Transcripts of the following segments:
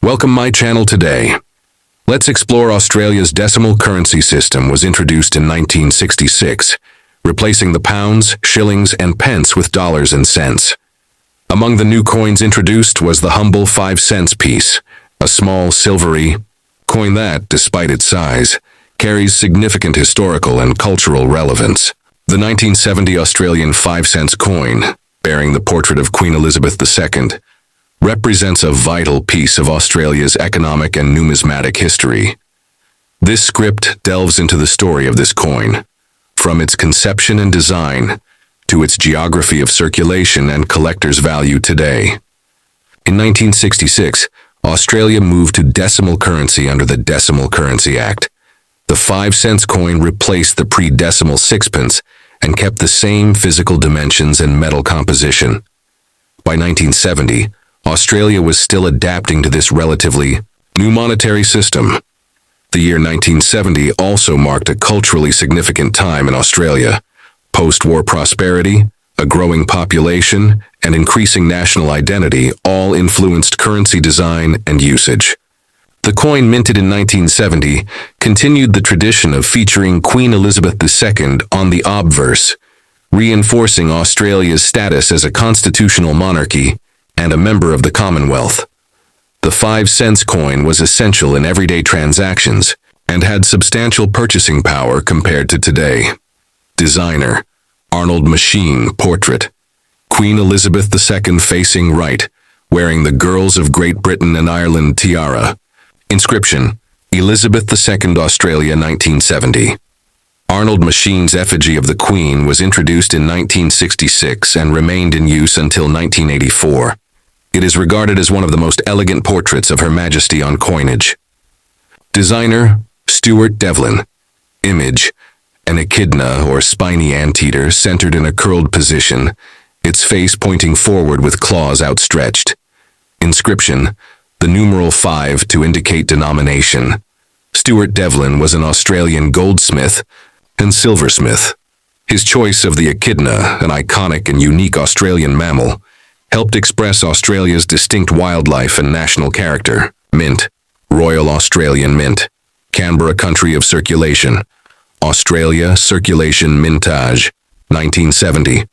Welcome my channel today. Let's explore Australia's decimal currency system was introduced in 1966, replacing the pounds, shillings, and pence with dollars and cents. Among the new coins introduced was the humble 5-cent piece, a small silvery coin that, despite its size, carries significant historical and cultural relevance. The 1970 Australian 5-cent coin, bearing the portrait of Queen Elizabeth II, represents a vital piece of Australia's economic and numismatic history. This script delves into the story of this coin, from its conception and design to its geography of circulation and collector's value today. In 1966, Australia moved to decimal currency under the Decimal Currency Act. The 5-cent coin replaced the pre-decimal sixpence and kept the same physical dimensions and metal composition. By 1970, Australia was still adapting to this relatively new monetary system. The year 1970 also marked a culturally significant time in Australia. Post-war prosperity, a growing population, and increasing national identity all influenced currency design and usage. The coin minted in 1970 continued the tradition of featuring Queen Elizabeth II on the obverse, reinforcing Australia's status as a constitutional monarchy and a member of the Commonwealth. The 5-cent coin was essential in everyday transactions and had substantial purchasing power compared to today. Designer: Arnold Machine Portrait. Queen Elizabeth II facing right, wearing the Girls of Great Britain and Ireland tiara. Inscription: Elizabeth II, Australia, 1970. Arnold Machine's effigy of the Queen was introduced in 1966 and remained in use until 1984. It is regarded as one of the most elegant portraits of Her Majesty on coinage. Designer: Stuart Devlin. Image: an echidna or spiny anteater centered in a curled position, its face pointing forward with claws outstretched. Inscription: the numeral 5 to indicate denomination. Stuart Devlin was an Australian goldsmith and silversmith. His choice of the echidna, an iconic and unique Australian mammal, helped express Australia's distinct wildlife and national character. Mint: Royal Australian Mint. Canberra country of circulation. Australia circulation mintage, 1970.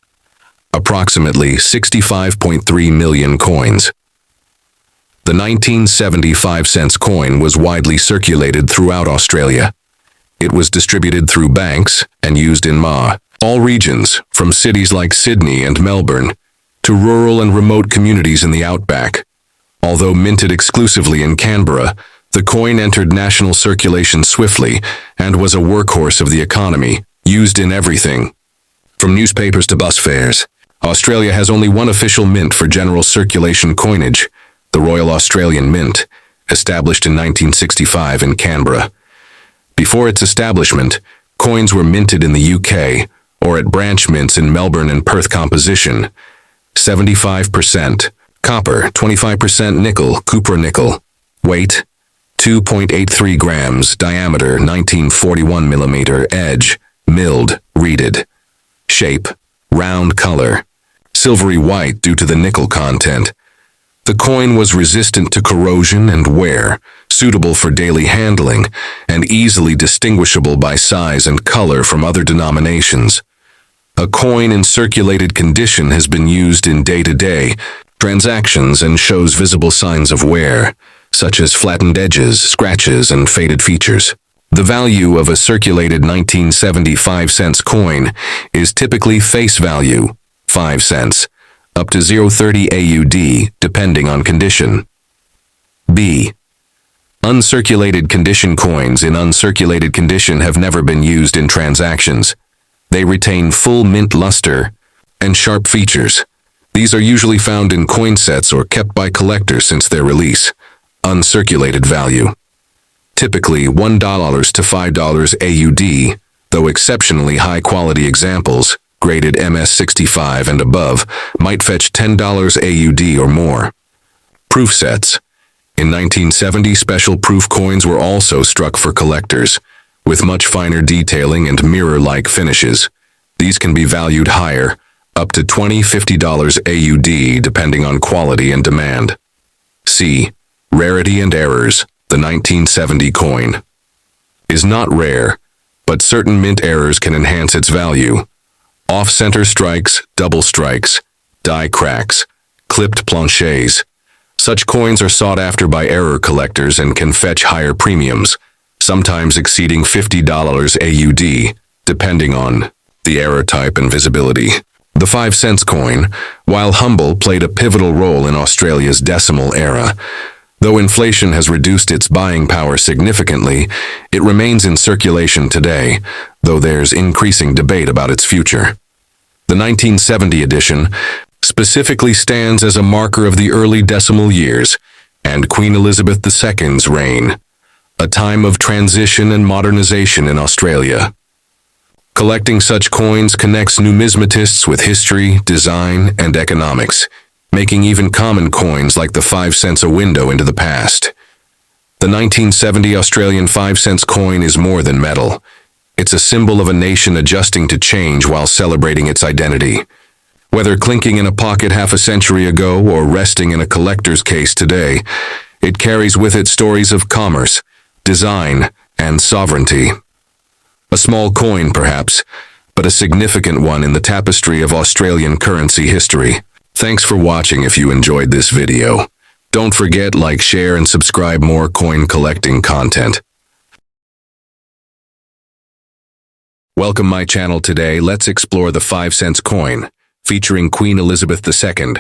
Approximately 65.3 million coins. The 1970 5-cent coin was widely circulated throughout Australia. It was distributed through banks and used in all regions, from cities like Sydney and Melbourne to rural and remote communities in the outback. Although minted exclusively in Canberra, the coin entered national circulation swiftly and was a workhorse of the economy, used in everything from newspapers to bus fares. Australia has only one official mint for general circulation coinage, the Royal Australian Mint, established in 1965 in Canberra. Before its establishment, coins were minted in the UK or at branch mints in Melbourne and Perth. Composition: 75% copper, 25% nickel, cupro-nickel. Weight: 2.83 grams. Diameter: 1941 mm. Edge: milled, reeded. Shape: round. Color: silvery white due to the nickel content. The coin was resistant to corrosion and wear, suitable for daily handling, and easily distinguishable by size and color from other denominations. A coin in circulated condition has been used in day-to-day transactions and shows visible signs of wear, such as flattened edges, scratches, and faded features. The value of a circulated 1970 5-cent coin is typically face value, 5 cents, up to 0.30 AUD, depending on condition. B. Uncirculated condition coins in uncirculated condition have never been used in transactions. They retain full mint luster and sharp features. These are usually found in coin sets or kept by collectors since their release. Uncirculated value: typically $1 to $5 AUD, though exceptionally high-quality examples, graded MS65 and above, might fetch $10 AUD or more. Proof sets: in 1970, special proof coins were also struck for collectors, with much finer detailing and mirror-like finishes. These can be valued higher, up to $20–50 AUD, depending on quality and demand. C. Rarity and errors. The 1970 coin is not rare, but certain mint errors can enhance its value. Off-center strikes, double strikes, die cracks, clipped planchets. Such coins are sought after by error collectors and can fetch higher premiums, sometimes exceeding $50 AUD, depending on the error type and visibility. The 5-cent coin, while humble, played a pivotal role in Australia's decimal era. Though inflation has reduced its buying power significantly, it remains in circulation today, though there's increasing debate about its future. The 1970 edition specifically stands as a marker of the early decimal years and Queen Elizabeth II's reign, a time of transition and modernization in Australia. Collecting such coins connects numismatists with history, design, and economics, making even common coins like the 5 cents a window into the past. The 1970 Australian 5-cent coin is more than metal. It's a symbol of a nation adjusting to change while celebrating its identity. Whether clinking in a pocket half a century ago or resting in a collector's case today, it carries with it stories of commerce, design, and sovereignty. A small coin, perhaps, but a significant one in the tapestry of Australian currency history. Thanks for watching. If you enjoyed this video, don't forget like, share, and subscribe more coin collecting content. Welcome my channel. Today, let's explore the 5-cent coin, featuring Queen Elizabeth II,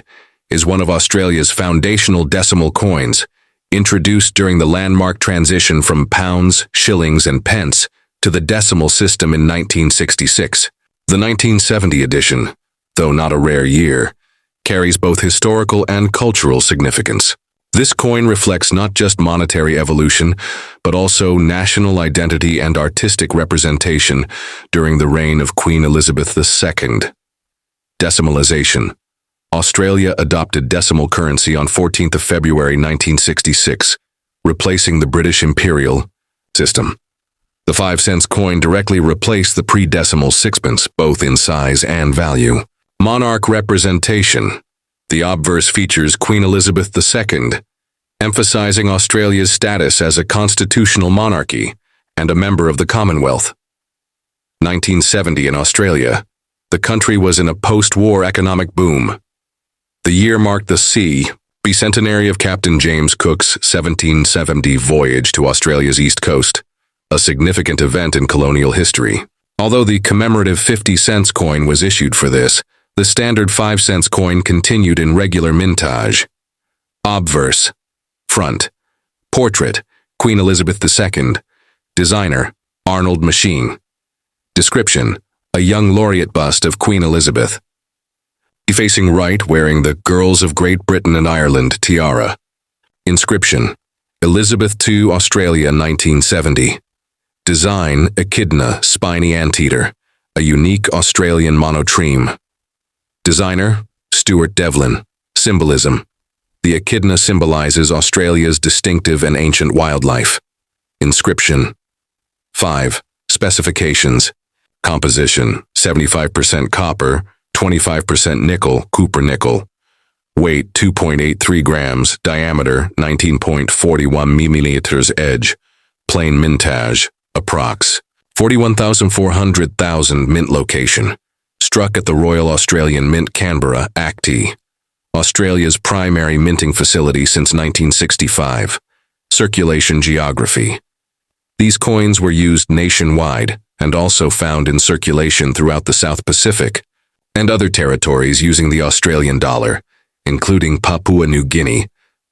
is one of Australia's foundational decimal coins, introduced during the landmark transition from pounds, shillings, and pence to the decimal system in 1966. The 1970 edition, though not a rare year, carries both historical and cultural significance. This coin reflects not just monetary evolution, but also national identity and artistic representation during the reign of Queen Elizabeth II. Decimalization. Australia adopted decimal currency on 14th of February 1966, replacing the British imperial system. The 5-cent coin directly replaced the pre-decimal sixpence, both in size and value. Monarch representation. The obverse features Queen Elizabeth II, emphasizing Australia's status as a constitutional monarchy and a member of the Commonwealth. 1970 in Australia. The country was in a post-war economic boom. The year marked the bicentenary of Captain James Cook's 1770 voyage to Australia's east coast, a significant event in colonial history. Although the commemorative 50-cent coin was issued for this, the standard 5-cent coin continued in regular mintage. Obverse. Front. Portrait. Queen Elizabeth II. Designer. Arnold Machine. Description. A young laureate bust of Queen Elizabeth. Facing right, wearing the Girls of Great Britain and Ireland tiara. Inscription. Elizabeth II, Australia, 1970. Design. Echidna, spiny anteater. A unique Australian monotreme. Designer, Stuart Devlin. Symbolism. The echidna symbolizes Australia's distinctive and ancient wildlife. Inscription. 5. Specifications. Composition, 75% copper, 25% nickel, cupro-nickel. Weight, 2.83 grams. Diameter, 19.41 millimeters. Edge. Plain mintage. Approx. 41,400,000. Mint location. Struck at the Royal Australian Mint, Canberra, ACT, Australia's primary minting facility since 1965. Circulation geography. These coins were used nationwide and also found in circulation throughout the South Pacific and other territories using the Australian dollar, including Papua New Guinea,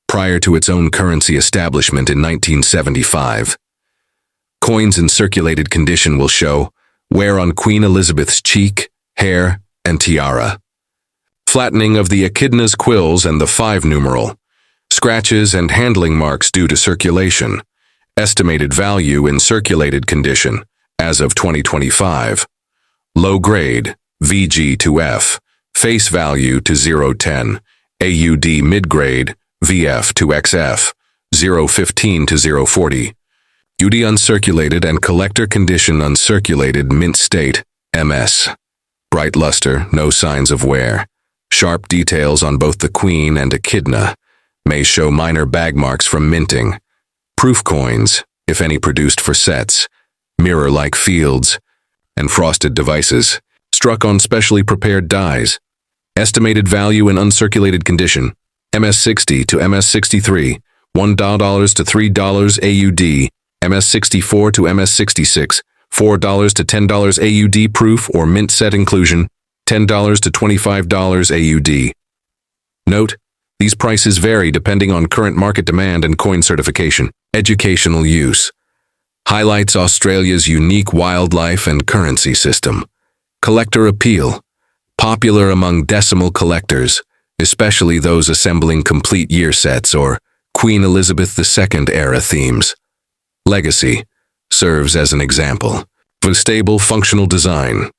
prior to its own currency establishment in 1975. Coins in circulated condition will show wear on Queen Elizabeth's cheek, hair, and tiara. Flattening of the echidna's quills and the 5 numeral. Scratches and handling marks due to circulation. Estimated value in circulated condition, as of 2025. Low grade, VG2F. Face value to 010. AUD mid-grade, VF to XF. 015 to 040. UD uncirculated and collector condition uncirculated mint state, MS. Bright luster, no signs of wear. Sharp details on both the queen and echidna. may show minor bag marks from minting. Proof coins, if any produced for sets, mirror-like fields, and frosted devices, struck on specially prepared dies. Estimated value in uncirculated condition, MS-60 to MS-63, $1 to $3 AUD, MS-64 to MS-66, $4 to $10 AUD proof or mint set inclusion, $10 to $25 AUD. Note, these prices vary depending on current market demand and coin certification. Educational use. Highlights Australia's unique wildlife and currency system. Collector appeal. Popular among decimal collectors, especially those assembling complete year sets or Queen Elizabeth II era themes. Legacy. Serves as an example. For stable, functional design.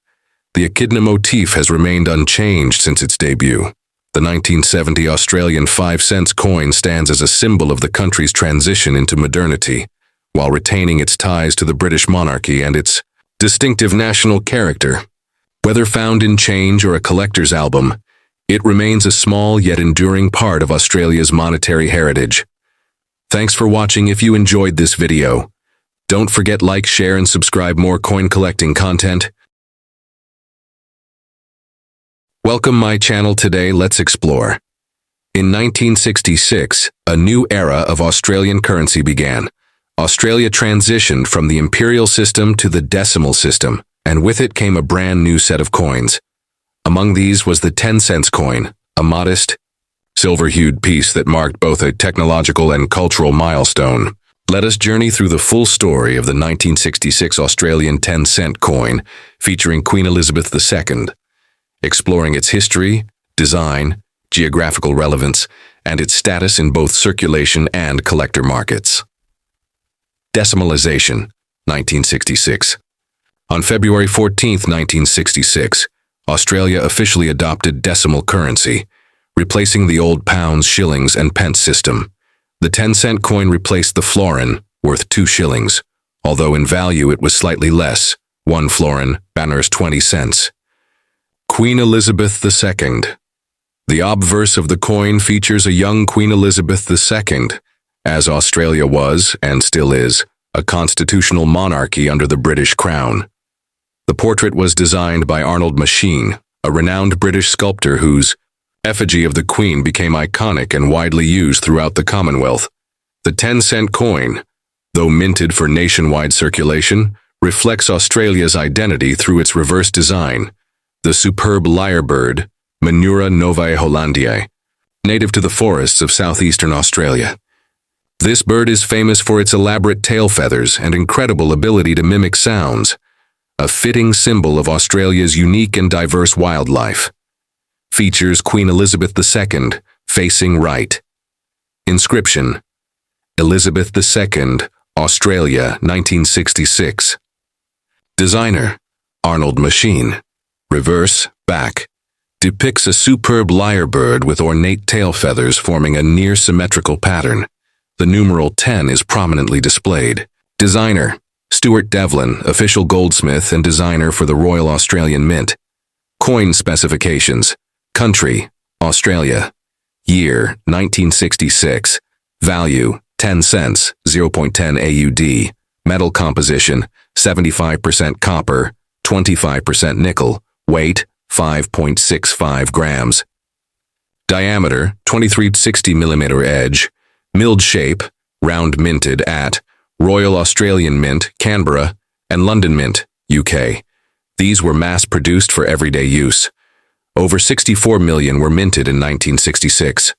The echidna motif has remained unchanged since its debut. The 1970 Australian 5-cent coin stands as a symbol of the country's transition into modernity, while retaining its ties to the British monarchy and its distinctive national character. Whether found in change or a collector's album, it remains a small yet enduring part of Australia's monetary heritage. Thanks for watching. If you enjoyed this video, don't forget like, share, and subscribe more coin collecting content. Welcome my channel. Today let's explore. In 1966, a new era of Australian currency began. Australia transitioned from the imperial system to the decimal system, and with it came a brand new set of coins. Among these was the 10-cent coin, a modest, silver-hued piece that marked both a technological and cultural milestone. Let us journey through the full story of the 1966 Australian 10-cent coin, featuring Queen Elizabeth II, exploring its history, design, geographical relevance, and its status in both circulation and collector markets. Decimalization, 1966. On February 14, 1966, Australia officially adopted decimal currency, replacing the old pounds, shillings, and pence system. The 10-cent coin replaced the florin, worth 2 shillings, although in value it was slightly less, 1 florin, banners 20 cents. Queen Elizabeth II. The obverse of the coin features a young Queen Elizabeth II, as Australia was, and still is, a constitutional monarchy under the British Crown. The portrait was designed by Arnold Machin, a renowned British sculptor whose effigy of the Queen became iconic and widely used throughout the Commonwealth. The 10-cent coin, though minted for nationwide circulation, reflects Australia's identity through its reverse design, the superb lyrebird, Menura novae hollandiae, native to the forests of southeastern Australia. This bird is famous for its elaborate tail feathers and incredible ability to mimic sounds, a fitting symbol of Australia's unique and diverse wildlife. Features Queen Elizabeth II, facing right. Inscription: Elizabeth II, Australia, 1966. Designer: Arnold Machin. Reverse, back. Depicts a superb lyrebird with ornate tail feathers forming a near-symmetrical pattern. The numeral 10 is prominently displayed. Designer: Stuart Devlin, official goldsmith and designer for the Royal Australian Mint. Coin specifications: Country: Australia. Year: 1966. Value: 10 cents, 0.10 AUD. Metal composition: 75% copper, 25% nickel. Weight: 5.65 grams. Diameter: 23-60 mm. Edge: milled shape, round, minted at Royal Australian Mint, Canberra, and London Mint, UK. These were mass-produced for everyday use. Over 64 million were minted in 1966.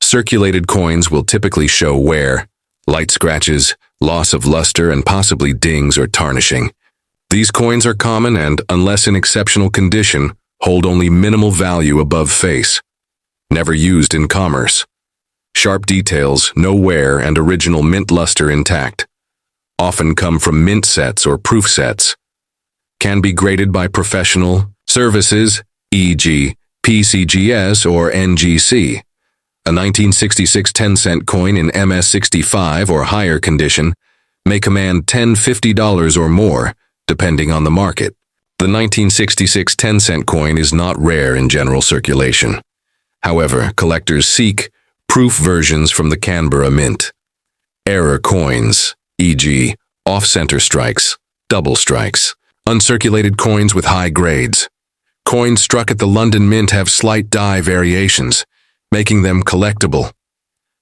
Circulated coins will typically show wear, light scratches, loss of luster, and possibly dings or tarnishing. These coins are common and, unless in exceptional condition, hold only minimal value above face. Never used in commerce. Sharp details, no wear, and original mint luster intact. Often come from mint sets or proof sets. Can be graded by professional services, e.g., PCGS or NGC. A 1966 10-cent coin in MS-65 or higher condition may command $10–50 or more, depending on the market. The 1966 10-cent coin is not rare in general circulation. However, collectors seek Proof versions from the Canberra Mint. Error coins, e.g., off-center strikes, double strikes. Uncirculated coins with high grades. Coins struck at the London Mint have slight die variations, making them collectible.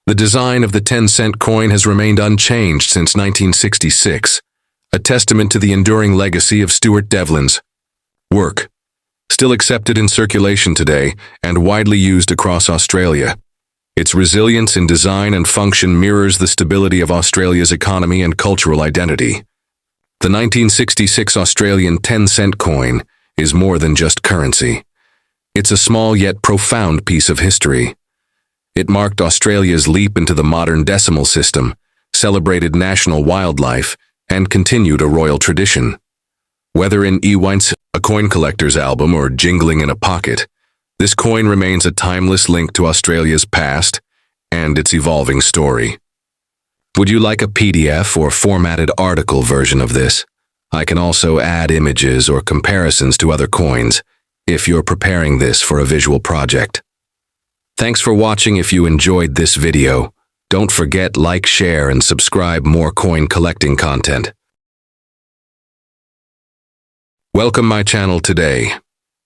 The design of the 10-cent coin has remained unchanged since 1966, a testament to the enduring legacy of Stuart Devlin's work. Still accepted in circulation today and widely used across Australia. Its resilience in design and function mirrors the stability of Australia's economy and cultural identity. The 1966 Australian 10-cent coin is more than just currency. It's a small yet profound piece of history. It marked Australia's leap into the modern decimal system, celebrated national wildlife, and continued a royal tradition. Whether in Ewin's A Coin Collector's Album or jingling in a pocket, this coin remains a timeless link to Australia's past and its evolving story. Would you like a PDF or formatted article version of this? I can also add images or comparisons to other coins if you're preparing this for a visual project. Thanks for watching. If you enjoyed this video, don't forget like, share, and subscribe more coin collecting content. Welcome my channel today.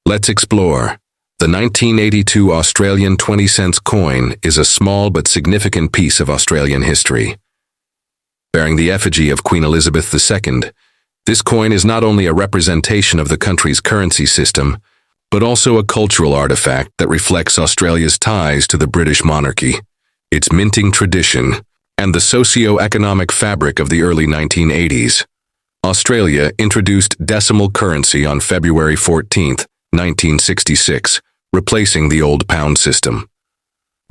Let's explore. The 1982 Australian 20-cent coin is a small but significant piece of Australian history. Bearing the effigy of Queen Elizabeth II, this coin is not only a representation of the country's currency system, but also a cultural artifact that reflects Australia's ties to the British monarchy, its minting tradition, and the socio-economic fabric of the early 1980s. Australia introduced decimal currency on February 14, 1966, replacing the old pound system.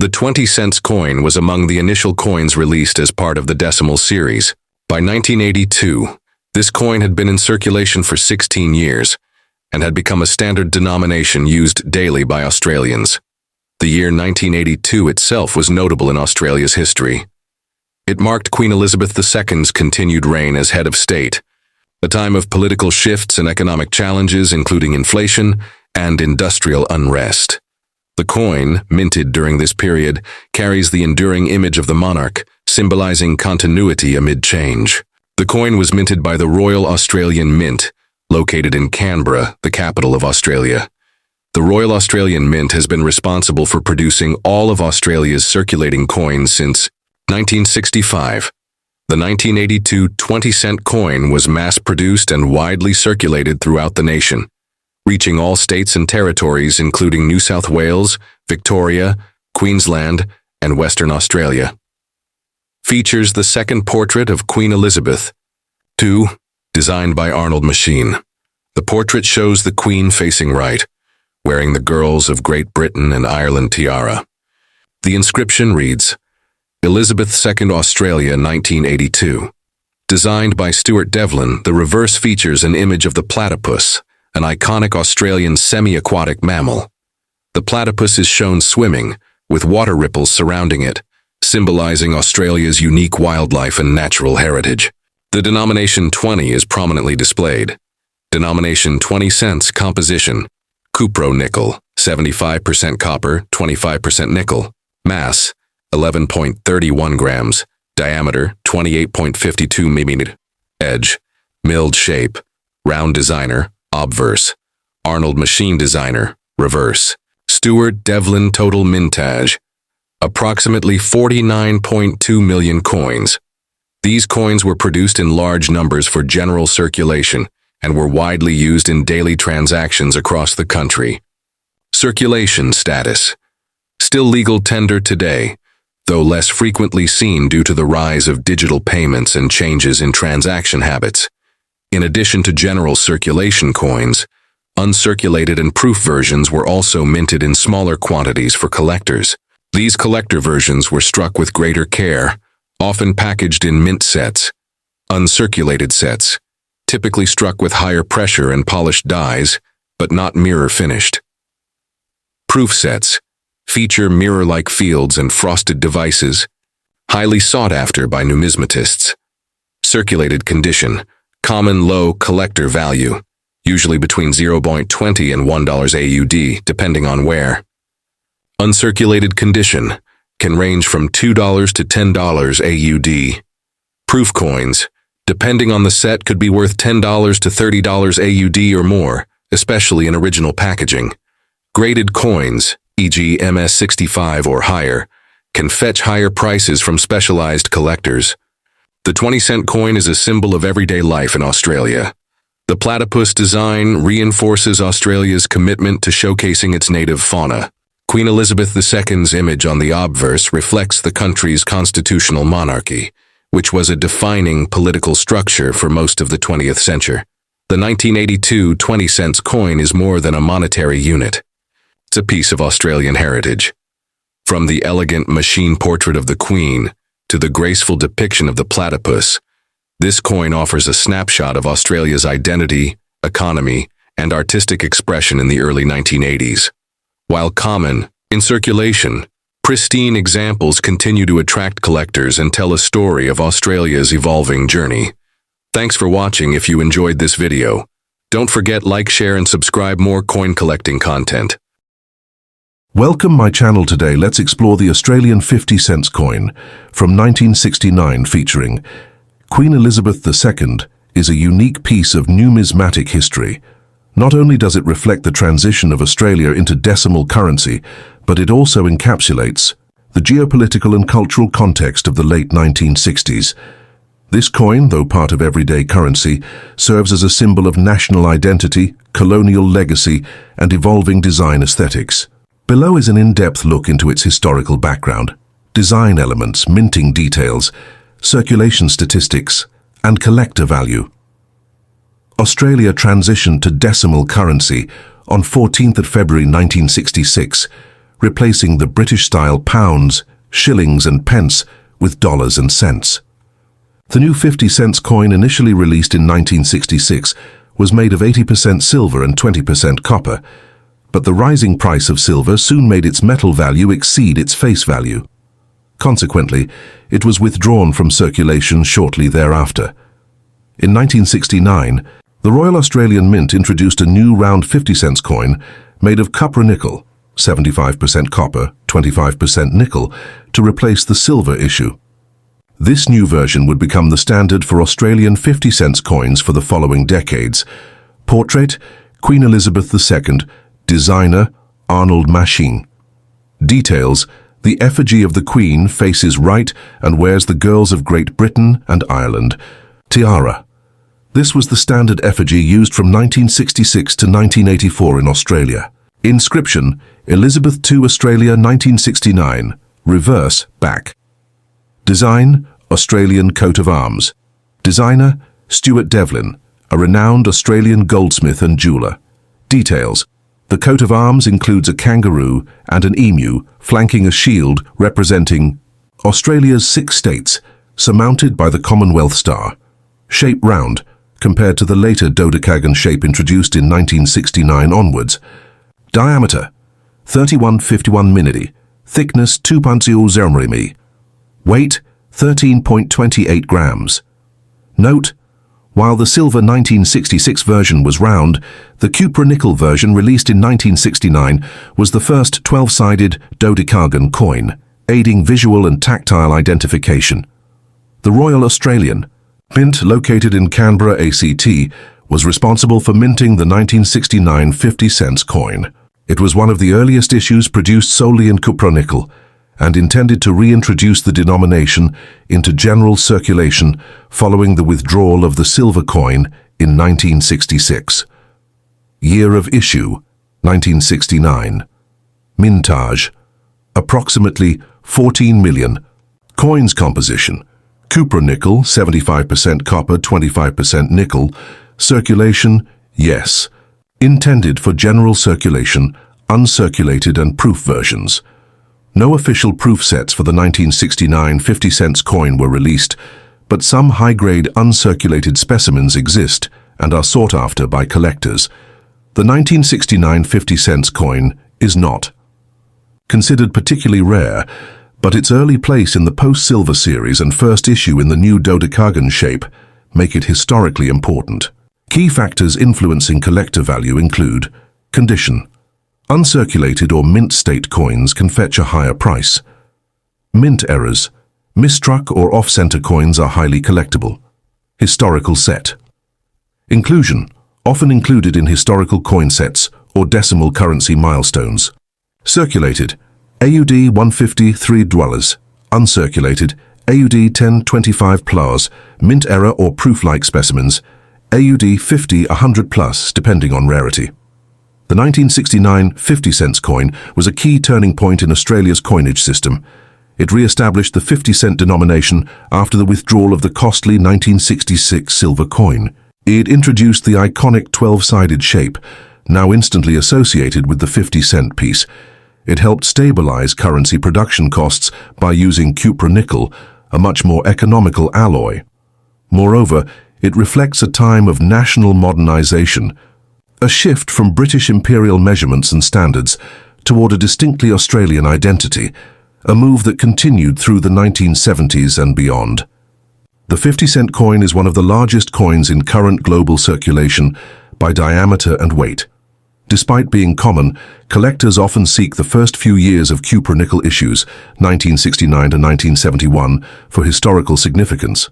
The 20-cent coin was among the initial coins released as part of the decimal series. By 1982, this coin had been in circulation for 16 years and had become a standard denomination used daily by Australians. The year 1982 itself was notable in Australia's history. It marked Queen Elizabeth II's continued reign as head of state, a time of political shifts and economic challenges, including inflation and industrial unrest. The coin, minted during this period, carries the enduring image of the monarch, symbolizing continuity amid change. The coin was minted by the Royal Australian Mint, located in Canberra, the capital of Australia. The Royal Australian Mint has been responsible for producing all of Australia's circulating coins since 1965. The 1982 20-cent coin was mass-produced and widely circulated throughout the nation, reaching all states and territories including New South Wales, Victoria, Queensland, and Western Australia. Features the second portrait of Queen Elizabeth II, designed by Arnold Machine. The portrait shows the Queen facing right, wearing the Girls of Great Britain and Ireland tiara. The inscription reads, Elizabeth II Australia 1982. Designed by Stuart Devlin, the reverse features an image of the platypus, an iconic Australian semi-aquatic mammal. The platypus is shown swimming, with water ripples surrounding it, symbolizing Australia's unique wildlife and natural heritage. The denomination 20 is prominently displayed. Denomination 20 cents composition, cupro-nickel, 75% copper, 25% nickel. Mass, 11.31 grams. Diameter, 28.52 mm. Edge, milled shape. Round designer, obverse. Arnold Machine designer, reverse. Stuart Devlin total mintage, approximately 49.2 million coins. These coins were produced in large numbers for general circulation and were widely used in daily transactions across the country. Circulation status. Still legal tender today, though less frequently seen due to the rise of digital payments and changes in transaction habits. In addition to general circulation coins, uncirculated and proof versions were also minted in smaller quantities for collectors. These collector versions were struck with greater care, often packaged in mint sets. Uncirculated sets, typically struck with higher pressure and polished dies, but not mirror finished. Proof sets feature mirror-like fields and frosted devices, highly sought after by numismatists. Circulated condition, common low collector value, usually between 0.20 and $1 AUD, depending on wear. Uncirculated condition, can range from $2 to $10 AUD. Proof coins, depending on the set, could be worth $10 to $30 AUD or more, especially in original packaging. Graded coins, e.g. MS65 or higher, can fetch higher prices from specialized collectors. The 20-cent coin is a symbol of everyday life in Australia. The platypus design reinforces Australia's commitment to showcasing its native fauna. Queen Elizabeth II's image on the obverse reflects the country's constitutional monarchy, which was a defining political structure for most of the 20th century. The 1982 20-cent coin is more than a monetary unit. It's a piece of Australian heritage. From the elegant machine portrait of the Queen to the graceful depiction of the platypus, this coin offers a snapshot of Australia's identity, economy, and artistic expression in the early 1980s. While common in circulation, pristine examples continue to attract collectors and tell a story of Australia's evolving journey. Thanks for watching. If you enjoyed this video, don't forget like, share, and subscribe more coin collecting content. Welcome my channel. Today let's explore the Australian 50-cent coin from 1969 featuring Queen Elizabeth II is a unique piece of numismatic history. Not only does it reflect the transition of Australia into decimal currency, but it also encapsulates the geopolitical and cultural context of the late 1960s. This coin, though part of everyday currency, serves as a symbol of national identity, colonial legacy, and evolving design aesthetics. Below is an in-depth look into its historical background, design elements, minting details, circulation statistics, and collector value. Australia transitioned to decimal currency on 14th of February 1966, replacing the British-style pounds, shillings, and pence with dollars and cents. The new 50-cent coin, initially released in 1966, was made of 80% silver and 20% copper, but the rising price of silver soon made its metal value exceed its face value. Consequently, it was withdrawn from circulation shortly thereafter. In 1969, the Royal Australian Mint introduced a new round 50-cent coin made of cupro-nickel, 75% copper, 25% nickel, to replace the silver issue. This new version would become the standard for Australian 50-cent coins for the following decades. Portrait, Queen Elizabeth II. Designer, Arnold Machine. Details, the effigy of the Queen faces right and wears the girls of Great Britain and Ireland. Tiara. This was the standard effigy used from 1966 to 1984 in Australia. Inscription, Elizabeth II Australia 1969. Reverse, back. Design, Australian coat of arms. Designer, Stuart Devlin, a renowned Australian goldsmith and jeweller. Details, the coat of arms includes a kangaroo and an emu flanking a shield representing Australia's 6 states, surmounted by the Commonwealth Star. Shape round, compared to the later dodecagon shape introduced in 1969 onwards. Diameter, 3151 mm. Thickness, 2.0 mm. Weight, 13.28 grams. Note, while the silver 1966 version was round, the cupro-nickel version released in 1969 was the first 12-sided dodecagon coin, aiding visual and tactile identification. The Royal Australian Mint, located in Canberra, ACT, was responsible for minting the 1969 50-cent coin. It was one of the earliest issues produced solely in cupro-nickel, and intended to reintroduce the denomination into general circulation following the withdrawal of the silver coin in 1966. Year of issue, 1969. Mintage, approximately 14 million. Coins composition, cupro-nickel, 75% copper, 25% nickel. Circulation, yes. Intended for general circulation, uncirculated and proof versions. No official proof sets for the 1969 50-cent coin were released, but some high-grade uncirculated specimens exist and are sought after by collectors. The 1969 50-cent coin is not considered particularly rare, but its early place in the post-silver series and first issue in the new dodecagon shape make it historically important. Key factors influencing collector value include condition. Uncirculated or mint state coins can fetch a higher price. Mint errors. Mistruck or off-center coins are highly collectible. Historical set. Inclusion. Often included in historical coin sets or decimal currency milestones. Circulated. AUD 150 $3. Uncirculated. AUD 1025 plus, mint error or proof-like specimens. AUD 50 100 plus, depending on rarity. The 1969 50-cents coin was a key turning point in Australia's coinage system. It re-established the 50-cent denomination after the withdrawal of the costly 1966 silver coin. It introduced the iconic 12-sided shape, now instantly associated with the 50-cent piece. It helped stabilize currency production costs by using cupro-nickel, a much more economical alloy. Moreover, it reflects a time of national modernization, a shift from British imperial measurements and standards toward a distinctly Australian identity, a move that continued through the 1970s and beyond. The 50-cent coin is one of the largest coins in current global circulation by diameter and weight. Despite being common, collectors often seek the first few years of cupro-nickel issues, 1969 to 1971, for historical significance.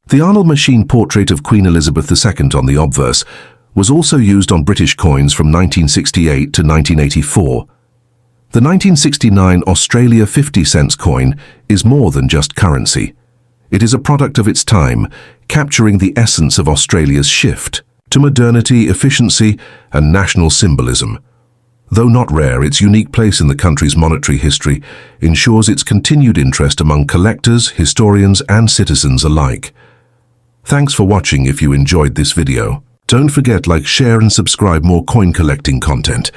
The Arnold machine portrait of Queen Elizabeth II on the obverse was also used on British coins from 1968 to 1984. The 1969 Australia 50-cents coin is more than just currency. It is a product of its time, capturing the essence of Australia's shift to modernity, efficiency, and national symbolism. Though not rare, its unique place in the country's monetary history ensures its continued interest among collectors, historians, and citizens alike. Thanks for watching. If you enjoyed this video, don't forget like, share, and subscribe more coin collecting content.